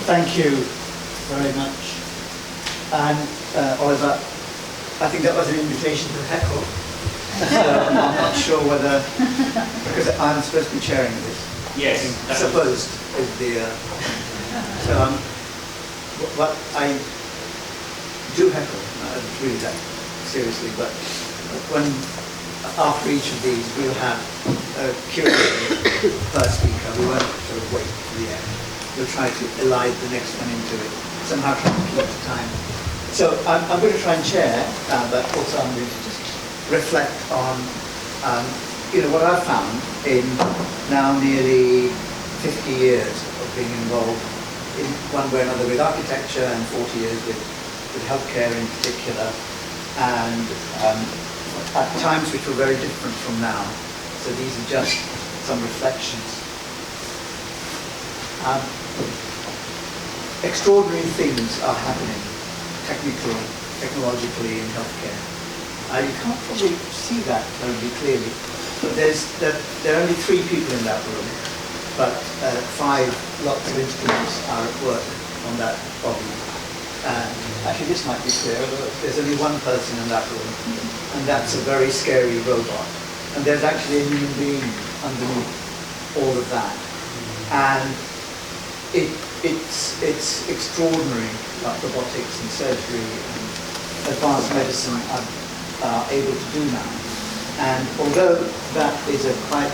thank you very much. And Oliver, I think that was an invitation to heckle. So I'm not sure whether, because I'm supposed to be chairing this. Yes. Supposed is the. So what I do heckle, I don't really that seriously, but when after each of these we'll have a Q&A per speaker. We won't sort of wait to the end. We'll try to elide the next one into it, somehow try to keep the time. So I'm going to try and chair, but also I'm going to just reflect on what I've found in now nearly 50 years of being involved in one way or another with architecture and 40 years with healthcare in particular, and at times which were very different from now. So these are just some reflections. Extraordinary things are happening technologically in healthcare. You can't probably see that terribly clearly, but there are only 3 people in that room, but 5 lots of instruments are at work on that problem. Actually, this might be clear. There's only one person in that room, and that's a very scary robot. And there's actually a human being underneath all of that. And it's extraordinary what robotics and surgery and advanced medicine are able to do now. And although that is a quite,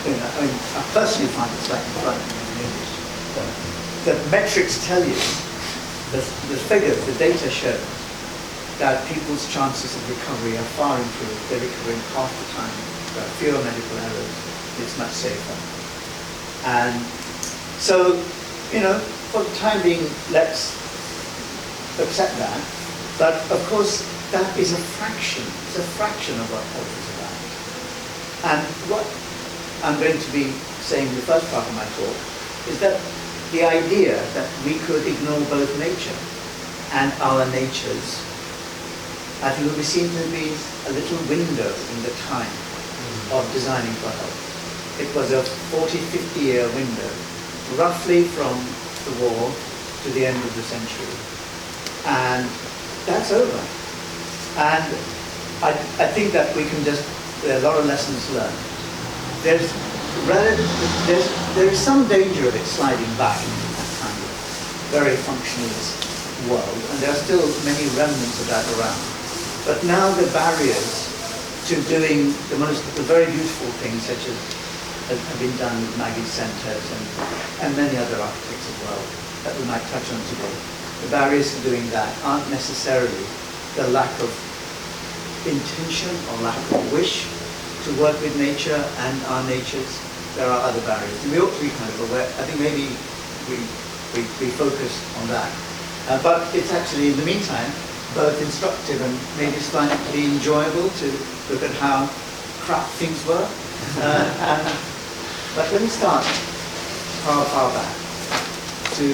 I personally find it slightly frightening in English. The metrics tell you, the figures, the data show that people's chances of recovery are far improved. They're recovering half the time. There are fewer medical errors. It's much safer. And so, for the time being, let's accept that. But of course, that is a fraction. It's a fraction of what health is about. And what I'm going to be saying in the first part of my talk is that the idea that we could ignore both nature and our natures, I think will be seen to be a little window in the time of designing for health. It was a 40, 50-year window, roughly from the war to the end of the century. And that's over. And I think that we can there are a lot of lessons learned. There is some danger of it sliding back into that kind of very functionalist world, and there are still many remnants of that around. But now the barriers to doing the very beautiful things, such as have been done with Maggie's centres and many other architects as well, that we might touch on today. The barriers to doing that aren't necessarily the lack of intention or lack of wish to work with nature and our natures. There are other barriers, and we ought to be kind of aware. I think maybe we focus on that. But it's actually, in the meantime, both instructive and maybe slightly enjoyable to look at how crap things were. But let me start far back to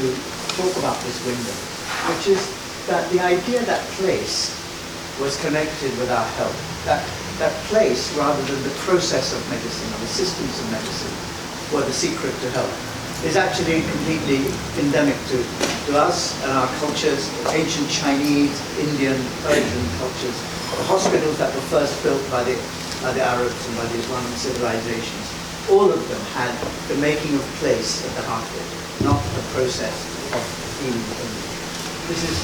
talk about this window, which is that the idea that place was connected with our health, that place rather than the process of medicine or the systems of medicine were the secret to health, is actually completely endemic to us and our cultures, ancient Chinese, Indian, Persian cultures, the hospitals that were first built by the Arabs and by the Islamic civilizations. All of them had the making of place at the heart of it, not a process of healing. This is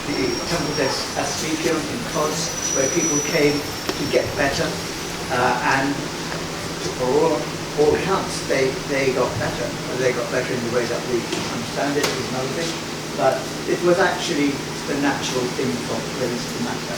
the Temple des Asclepion in Kos, where people came to get better, and for all accounts, they got better. They got better in the way that we understand it, is another thing. But it was actually the natural thing for place to matter.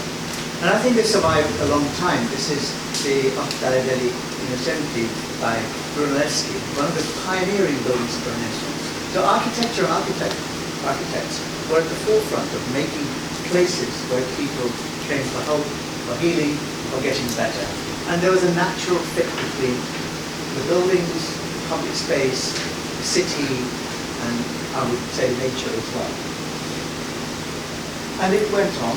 And I think it survived a long time. This is the Ospedale degli Innocenti by Brunelleschi, one of the pioneering buildings of the Renaissance. So architecture and architects were at the forefront of making places where people came for help, for healing, for getting better. And there was a natural fit between the buildings, public space, the city, and I would say nature as well. And it went on.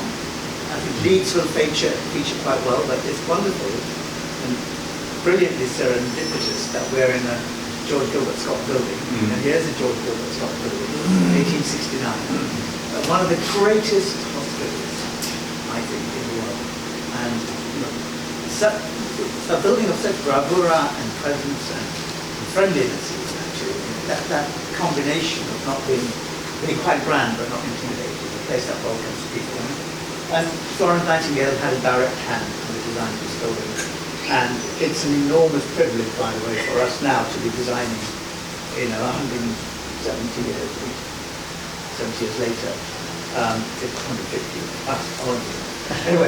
I think Leeds will feature quite well, but it's wonderful and brilliantly serendipitous that we're in a George Gilbert Scott Building, and here's the George Gilbert Scott Building, 1869. One of the greatest hospitals, I think, in the world. And a building of such bravura and presence and friendliness, actually, that combination of not being quite grand but not intimidating, a place that welcomes people. And Florence Nightingale had a direct hand in the design of this building. And it's an enormous privilege, by the way, for us now to be designing, 170 years, 70 years later, 150, anyway,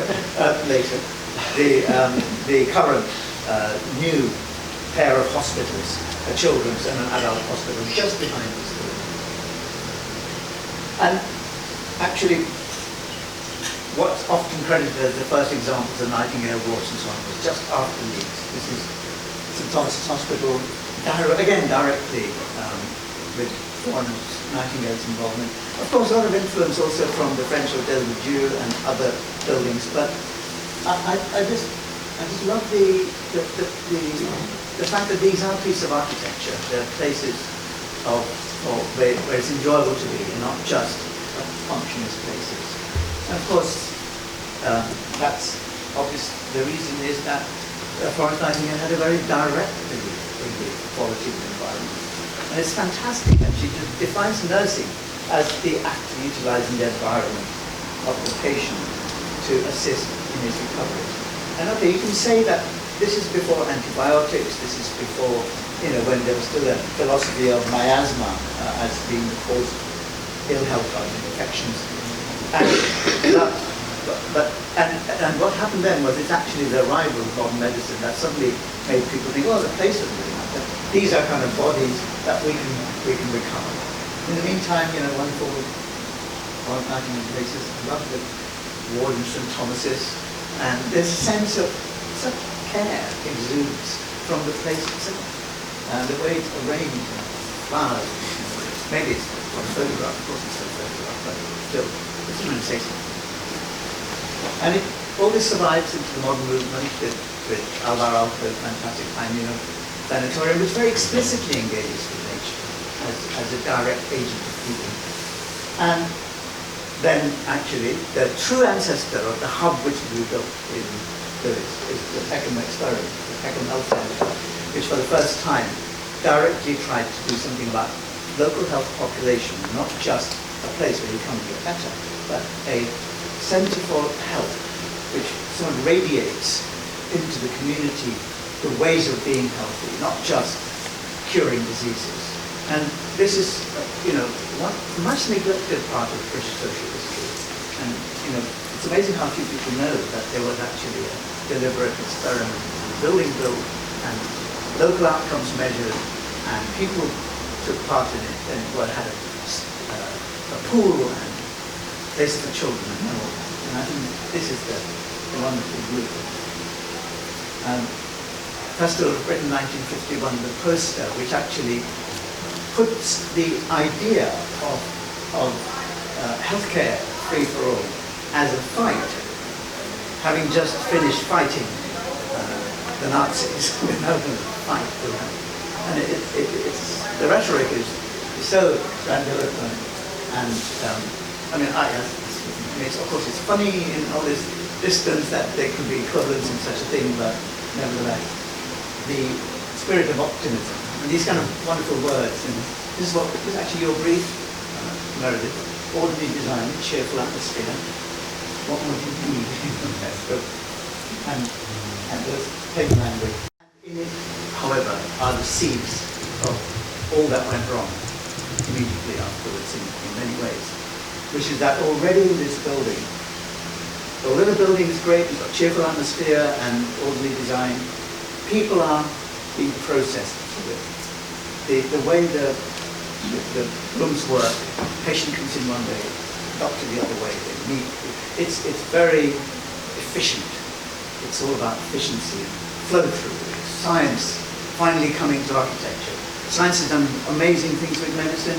later, the current new pair of hospitals, a children's and an adult hospital, just behind this building. And actually, what's often credited as the first examples of Nightingale wards and so on was just after Leeds. This is St Thomas's Hospital, again directly with Florence Nightingale's involvement. Of course, a lot of influence also from the French Hôtel de Dieu and other buildings, but I just love the fact that these are pieces of architecture. They're places where it's enjoyable to be, and not just functionist places. And of course, that's obvious. The reason is that Florence Nightingale had a very direct belief in the quality of the environment. And it's fantastic that she defines nursing as the act of utilizing the environment of the patient to assist in his recovery. And okay, you can say that this is before antibiotics, this is before, when there was still a philosophy of miasma as being the cause of ill health or infections. And what happened then was it's actually the arrival of modern medicine that suddenly made people think, well, the place doesn't really matter. These are kind of bodies that we can recover. In the meantime, wonderful Nightingale places. I love the ward in St Thomas's, and there's a sense of such care exudes from the place itself, and the way it's arranged, flowers. Maybe it's not a photograph, of course it's not a photograph, but still, it's an sensation. And all this survives into the modern movement with Alvar Aalto's fantastic pioneer sanatorium, which very explicitly engages with nature as a direct agent of healing. And then actually, the true ancestor of the hub which we built in Lewes is the Peckham experiment, the Peckham Health Centre, which for the first time directly tried to do something about local health population, not just a place where you come to get better, but a centre for health, which sort of radiates into the community the ways of being healthy, not just curing diseases. And this is, one much neglected part of British social history. And, it's amazing how few people know that there was actually a deliberate experiment in building built and local outcomes measured, and people took part in it and had a pool and places for children and all. And I think this is the wonderful group. Festival of Britain 1951, the poster, which actually puts the idea of healthcare free for all as a fight, having just finished fighting the Nazis with no fight for them. And it's the rhetoric is so grandiloquent, and of course it's funny in all this distance that there could be equivalents in such a thing, but nevertheless, the spirit of optimism, and these kind of wonderful words, and this is actually your brief, Meredith, ordinary design, cheerful atmosphere, what more do you need? and there's plain language. In it, however, are the seeds of all that went wrong immediately afterwards in many ways, which is that already in this building, although the building is great, it's got cheerful atmosphere and orderly design, people are being processed through it. The way the rooms work, patient comes in one day, doctor the other way, they meet. It's very efficient. It's all about efficiency, flow through, science finally coming to architecture. Science has done amazing things with medicine.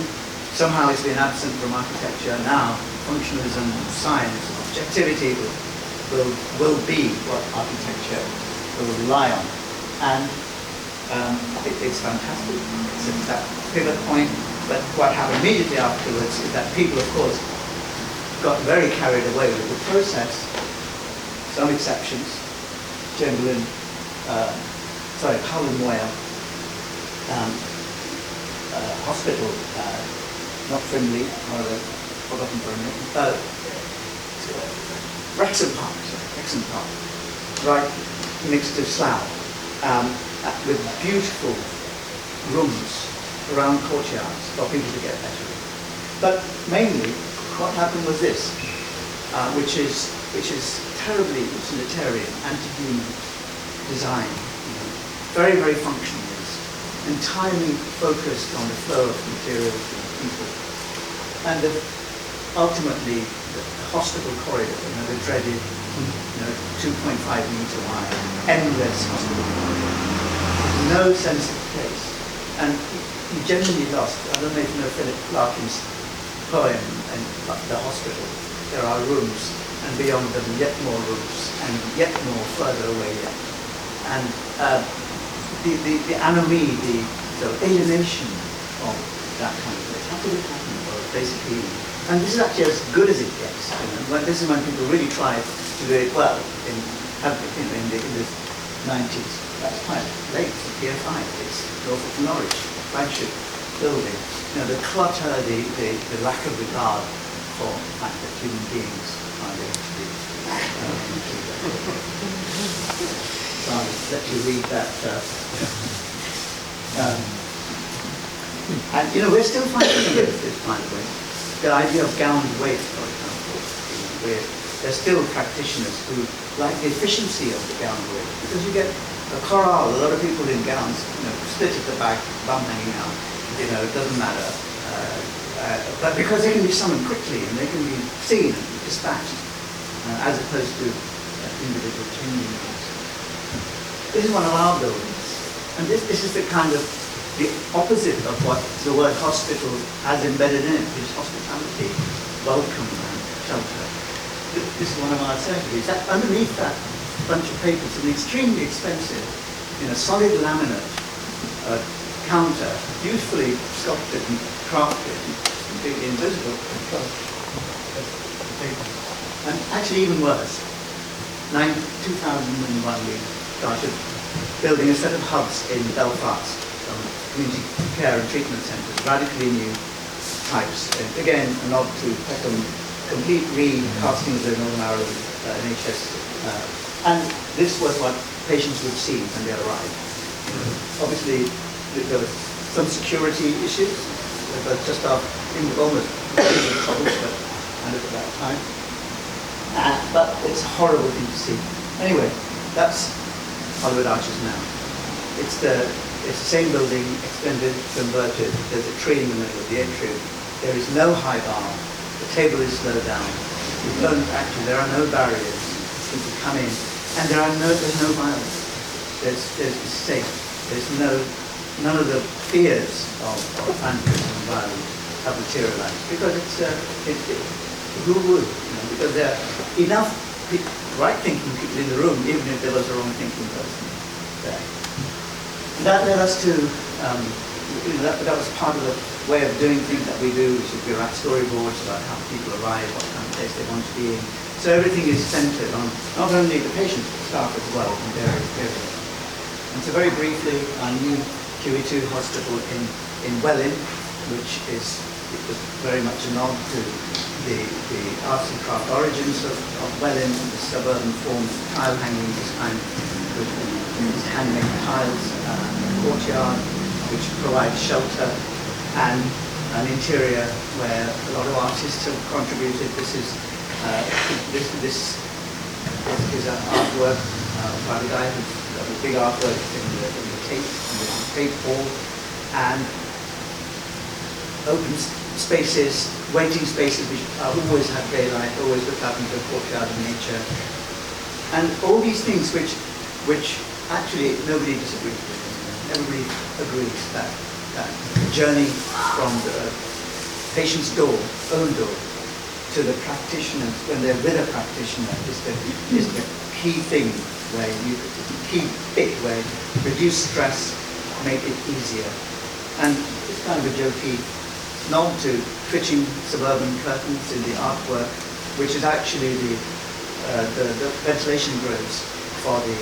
Somehow it's been absent from architecture. Now, functionalism, science, objectivity will be what architecture will rely on. And It's fantastic. It's at that pivot point. But what happened immediately afterwards is that people, of course, got very carried away with the process. Some exceptions. Chamberlain, Powell and Moyle Hospital, not Frimley, rather forgotten for a minute. Wrexham Park, right next to Slough, with beautiful rooms around courtyards for people to get better in. But mainly, what happened was this, which is terribly utilitarian, anti-human design, very, very functionalist, entirely focused on the flow of materials and people. And ultimately, the hospital corridor, the dreaded 2.5 meter wide, endless hospital corridor, no sense of place. And you genuinely lost. I don't know if you know Philip Larkin's poem, and the hospital. There are rooms, and beyond them yet more rooms, and yet more further away yet. And the anomie, the alienation of that kind of place. How could it happen for basic healing? And this is actually as good as it gets. This is when people really try to do it well in the 90s. That's quite late, Pier 5. It's Norfolk to Norwich, flagship building. The clutter, the lack of regard for the fact that human beings are there to be. So I'll let you read that. And we're still fighting with this, by the way. The idea of gowned weight, for example, there's still practitioners who like the efficiency of the gowned weight, because you get a chorale, a lot of people in gowns, split at the back, bum hanging out. It doesn't matter. But because they can be summoned quickly and they can be seen and dispatched, as opposed to individual changing rooms. This is one of our buildings, and this is the kind of the opposite of what the word hospital has embedded in it, which is hospitality, welcome, and shelter. This is one of our surgeries. Underneath that bunch of papers, an extremely expensive, solid laminate counter, beautifully sculpted and crafted, completely invisible. And actually even worse, 2001 we started building a set of hubs in Belfast, community care and treatment centres, radically new types. And again, a nod to Peckham, complete recasting of the Northern Ireland NHS. And this was what patients would see when they arrived. Obviously, there were some security issues, but just almost troubles, but kind of at that time. But it's a horrible thing to see. Anyway, that's Hollywood Arches now. It's the same building, extended, converted. There's a tree in the middle of the atrium. There is no high bar. The table is low down. There are no barriers. People come in, and there's no violence. There's safe. There's none of the fears of vandalism and violence have materialized, because who would? Because there are enough right-thinking people in the room, even if there was a wrong-thinking person there. And that led us to, that was part of the way of doing things that we do, which is we write storyboards about how people arrive, what kind of place they want to be in. So everything is centered on not only the patients, but staff as well, in various periods. And so very briefly, our new QE2 hospital in Welwyn, which was very much a nod to the arts and craft origins of Welwyn, the suburban form of tile hanging, this kind of these handmade tiles, courtyard, which provides shelter, and an interior where a lot of artists have contributed. This is an artwork by the guy who's got a big artwork in the Tate Hall, and open spaces, waiting spaces which always have daylight, always look out into a courtyard of nature, and all these things which actually nobody disagrees with. Everybody agrees that journey from the patient's own door, to the practitioners when they're with a practitioner is the key thing, where you reduce stress make it easier. And it's kind of a jokey nod to twitching suburban curtains in the artwork, which is actually the ventilation grills for the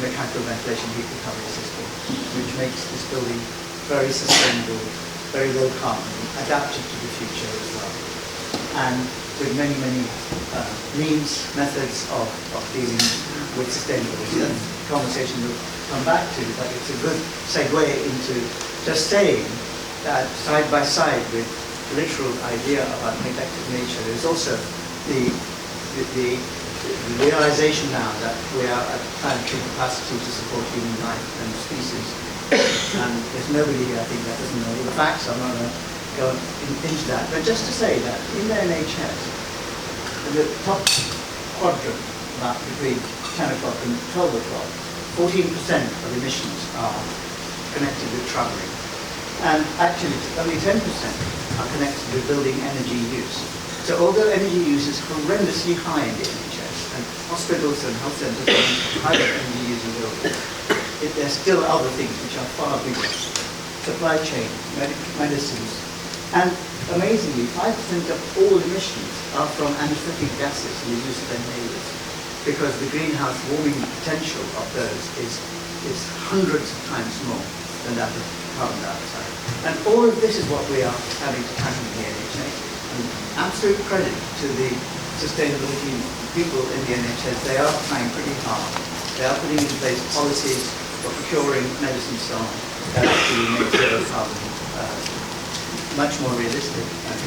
mechanical ventilation heat recovery system, which makes this building very sustainable, very low carbon, adapted to the future as well. And with many, many means, methods of dealing with sustainability. That's a conversation we'll come back to, but it's a good segue into just saying that side by side with the literal idea about neglected nature, there's also the realization now that we are at planetary capacity to support human life and species. And there's nobody here, I think, that doesn't know all the facts. I'm not going to go into that. But just to say that in the NHS, in the top quadrant, about between 10 o'clock and 12 o'clock, 14% of emissions are connected with travelling. And actually, only 10% are connected with building energy use. So although energy use is horrendously high in the NHS, and hospitals and health centres are higher energy using buildings, there's still other things which are far bigger. Supply chain, medicines, and amazingly, 5% of all emissions are from anesthetic gases in the use of inhalers, because the greenhouse warming potential of those is hundreds of times more than that of carbon dioxide. And all of this is what we are having to tackle in the NHS. And absolute credit to the sustainability people in the NHS. They are trying pretty hard. They are putting in place policies for procuring medicine so on that actually make zero carbon much more realistic. And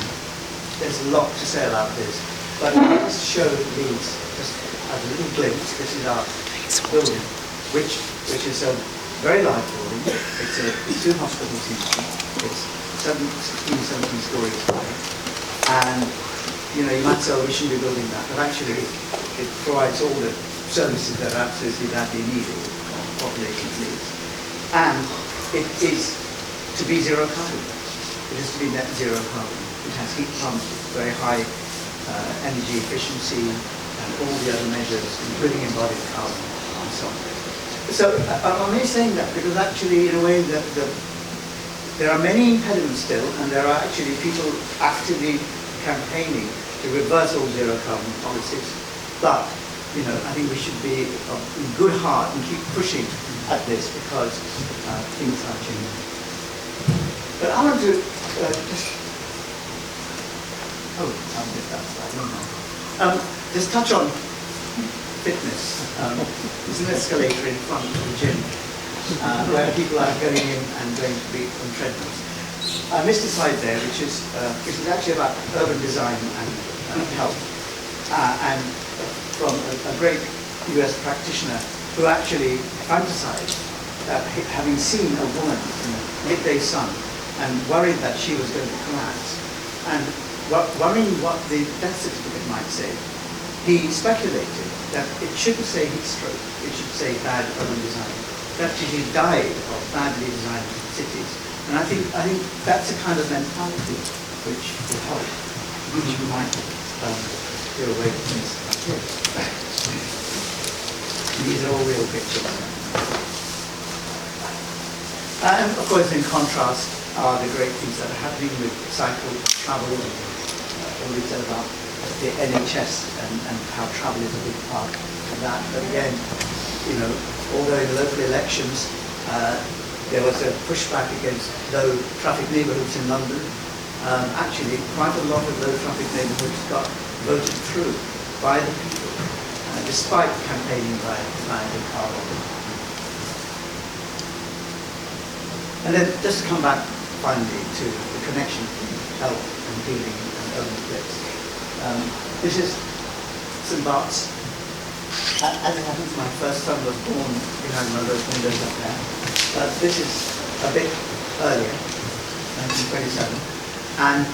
there's a lot to say about this. But I'll just show these just as a little glimpse. This is our building, which is a very large building. It's two hospitals in one. It's 16, 17 stories high. And you might say, oh, we shouldn't be building that, but actually it provides all the services that are absolutely badly needed, population needs. And it is to be zero carbon. It is to be net zero carbon. It has heat pumps, very high energy efficiency, and all the other measures, including embodied carbon and so on. So I'm only saying that because actually, in a way, there are many impediments still, and there are actually people actively campaigning to reverse all zero carbon policies. But I think we should be in good heart and keep pushing at this because things are changing. But I want to just touch on fitness. There's an escalator in front of the gym where people are going in and going to be on treadmills. I missed a slide there, which is actually about urban design and health, and from a great US practitioner who actually fantasized that having seen a woman in the midday sun and worried that she was going to collapse, and worrying what the death certificate might say, he speculated that it shouldn't say heat stroke, it should say bad urban design. That she died of badly designed cities. And I think that's a kind of mentality which will help, which we might do away with things like this. These are all real pictures. And of course, in contrast, are the great things that are happening with cycle, travel, and all we said about the NHS and how travel is a big part of that. But again, although in local elections there was a pushback against low traffic neighbourhoods in London, actually quite a lot of low traffic neighbourhoods got voted through by the people, despite campaigning by the carbon. And then just to come back finally to the connection between health and healing and urban splits. This is St. Bart's. As it happens, my first son was born behind one of those windows up there. This is a bit earlier, 1927. And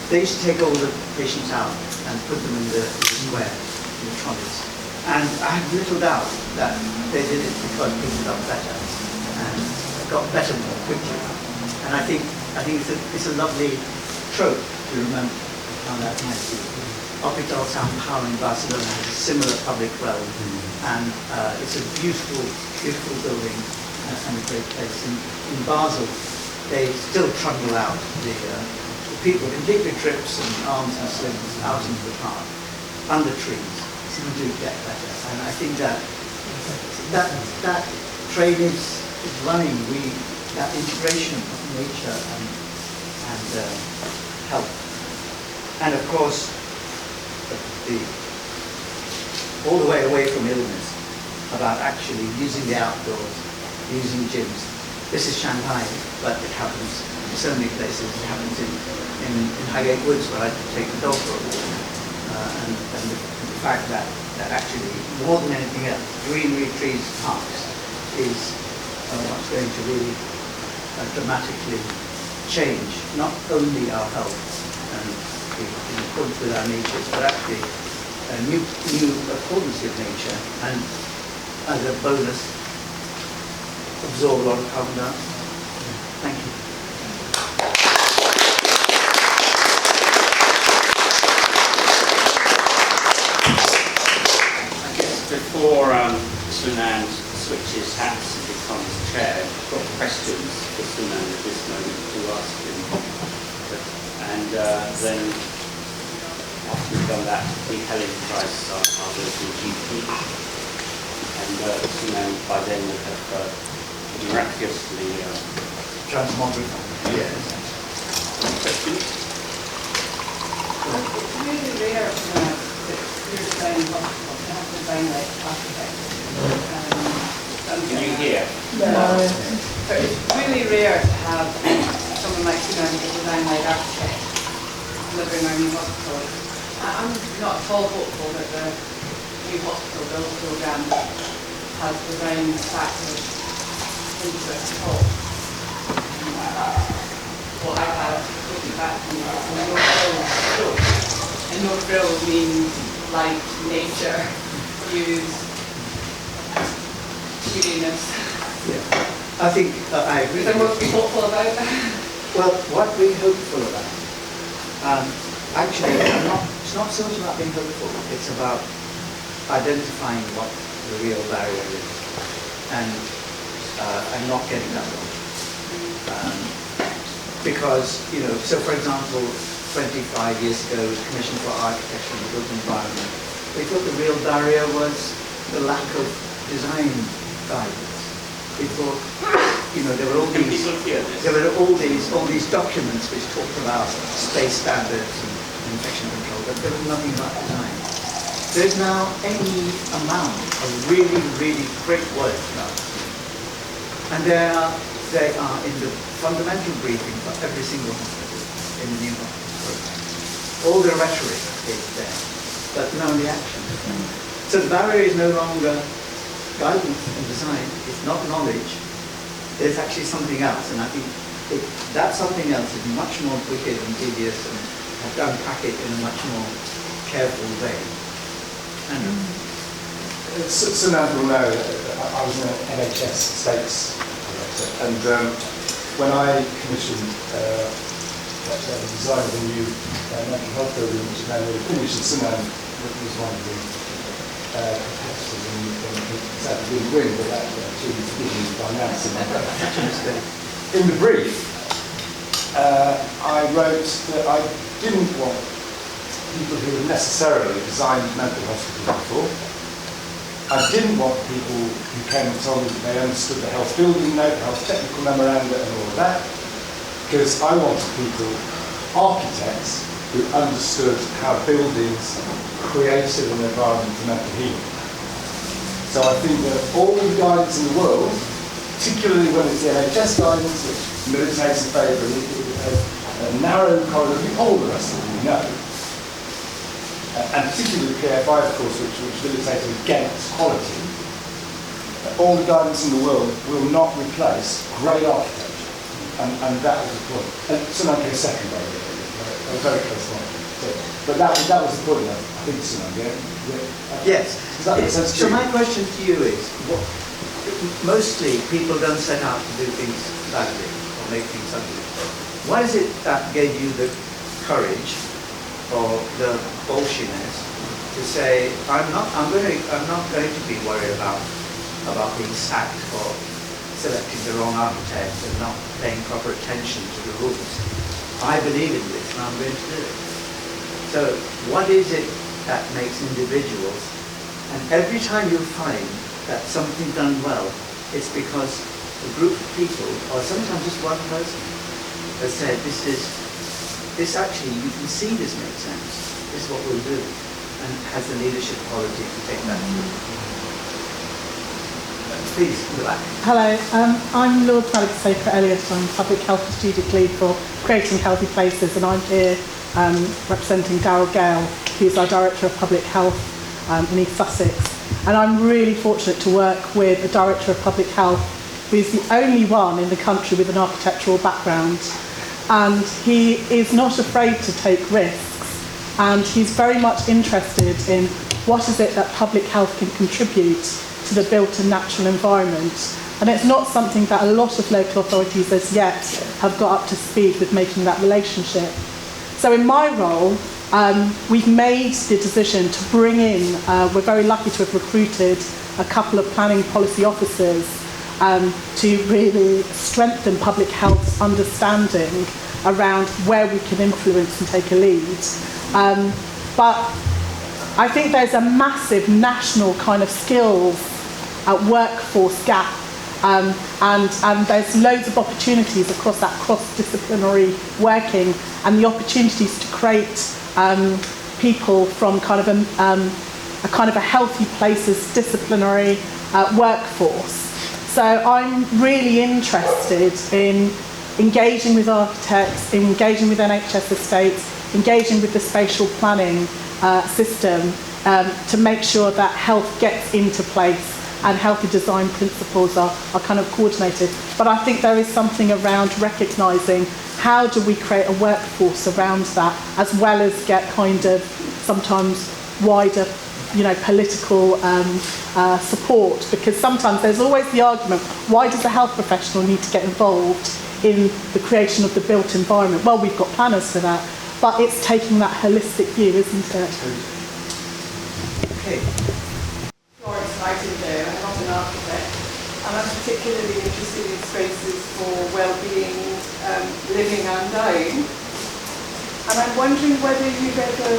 they used to take all the patients out and put them in the square, in the trolleys. And I have little doubt that they did it because people got better and got better more quickly. And I think it's a lovely trope to remember how that might be. Hospital San Pau in Barcelona has a similar public well, and it's a beautiful, beautiful building. and a great place. In Basel, they still trundle out the people in big trips and arms and slings out into the park, under trees. Some do get better, and I think that train is running. That integration of nature and health, and of course, all the way away from illness, about actually using the outdoors, using gyms. This is Shanghai, but it happens in so many places. It happens in Highgate Woods, where I take the dog for a walk. And the fact that actually, more than anything else, greenery, trees, parks is what's going to really dramatically change not only our health and in accordance with our natures, but actually a new accordance with nature, and as a bonus, absorb a lot of carbon dioxide. Thank you. I guess before Sunan switches hats and becomes chair, I've got questions for Sunan at this moment to ask him. And then after we've done that, the Helen Price, our local GP. And Sunan by then will have miraculously transmogrified. Yes. Questions? It's really rare that you're design hospital to have design like architects. Can you hear? No. But it's really rare to have someone like Sunan as a design like architect delivering our new hospital. I'm not at all hopeful that the new hospital build programme has design factors into it at all. What I have looking back from it is no frill. And no frill means light, nature, views, cheeriness. Yeah, I think I agree. Is there more to be hopeful about? Well, what we're hopeful about, actually, it's not so much about being hopeful, it's about identifying what the real barrier is and not getting that wrong. Because, so for example, 25 years ago, the Commission for Architecture and the Built Environment, they thought the real barrier was the lack of design guidance. They thought, there were all these documents which talked about space standards and infection control, but there was nothing about design. There's now any amount of really, really great work now. And they are in the fundamental briefing for every single hospital in the new hospital program. All the rhetoric is there, but none of the action. So the barrier is no longer guidance and design, it's not knowledge, it's actually something else. And I think that something else is much more wicked and tedious, and have to unpack it in a much more careful way. Sunan will know, I was an NHS estates director, and when I commissioned the design of a new mental health building, which is now really finished, and Sunan was one of the competitors, and sadly didn't win, but that she was giving finance. In the brief, I wrote that I didn't want people who had necessarily designed mental hospitals before. I didn't want people who came and told me that they understood the health building note, the health technical memoranda and all of that, because I wanted people, architects, who understood how buildings created an environment for mental healing. So I think that all the guidance in the world, particularly when it's the NHS guidance, which militates in favour of a narrow corridor, all the rest of it we know, and particularly the PFI, of course, which militated against quality, all the guidance in the world will not replace great architecture. And that was the point. And Sunan came second, by the way. I was very close to that. But that was the point, I think, Sunan, yeah? Yes. Does that make sense to So you? my question to you is, mostly people don't set out to do things badly or make things ugly. What is it that gave you the courage or the bullshiness to say, I'm not going to be worried about being sacked for selecting the wrong architects and not paying proper attention to the rules. I believe in this and I'm going to do it. So what is it that makes individuals, and every time you find that something done well, it's because a group of people, or sometimes just one person, has said, this actually, you can see this makes sense, this is what we'll do, and has the leadership quality to take that through. Please, in the back. Hello, I'm Lord Malika Elliott. I'm Public Health Strategic Lead for Creating Healthy Places, and I'm here representing Darryl Gale, who's our Director of Public Health in East Sussex. And I'm really fortunate to work with a Director of Public Health who is the only one in the country with an architectural background. And he is not afraid to take risks, and he's very much interested in what is it that public health can contribute to the built and natural environment. And it's not something that a lot of local authorities as yet have got up to speed with making that relationship. So in my role, we've made the decision to bring in, we're very lucky to have recruited a couple of planning policy officers to really strengthen public health's understanding around where we can influence and take a lead. But I think there's a massive national kind of skills workforce gap, and there's loads of opportunities across that cross-disciplinary working, and the opportunities to create people from kind of a healthy places disciplinary workforce. So I'm really interested in engaging with architects, engaging with NHS estates, engaging with the spatial planning system to make sure that health gets into place and healthy design principles are kind of coordinated. But I think there is something around recognising how do we create a workforce around that, as well as get kind of sometimes wider, political support, because sometimes there's always the argument, why does a health professional need to get involved in the creation of the built environment? Well, we've got planners for that, but it's taking that holistic view, isn't it? Okay. Florence Nightingale, I'm not an architect, and I'm particularly interested in spaces for well-being, living and dying. And I'm wondering whether you've ever,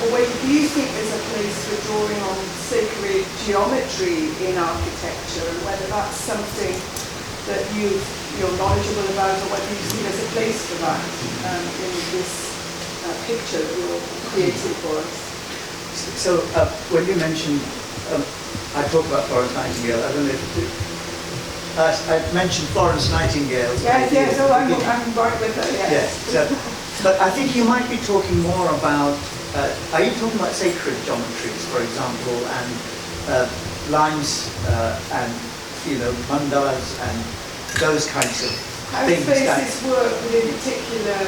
or whether do you think there's a place for drawing on sacred geometry in architecture, and whether that's something that you're knowledgeable about, or whether you see there's a place for that in this picture that you're creating for us? So when you mentioned, I talked about Florence Nightingale. I don't know if I mentioned Florence Nightingale. Yes, oh, I'm right with her, yes. Yes, but I think you might be talking more about, are you talking about sacred geometries, for example, and lines and, mandalas and those kinds of How things? spaces work with in particular,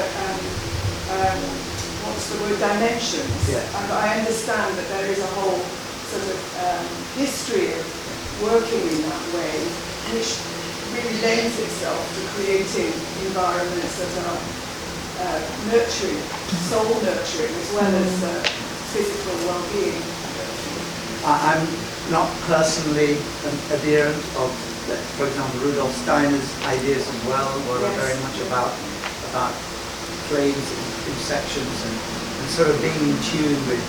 dimensions. Yeah. And I understand that there is a whole sort of history of working in that way, which really lends itself to creating environments that are nurturing, soul nurturing, as well as physical well-being. I'm not personally an adherent of, for example, Rudolf Steiner's ideas as well, were very much about planes in sections and sort of being in tune with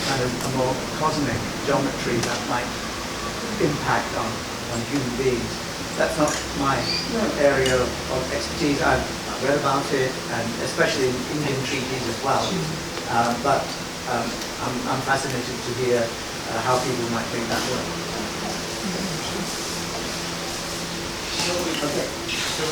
kind of a more cosmic geometry that might impact on human beings. That's not my area of expertise. I've read about it, and especially in Indian treaties as well. But I'm fascinated to hear how people might make that work. Okay.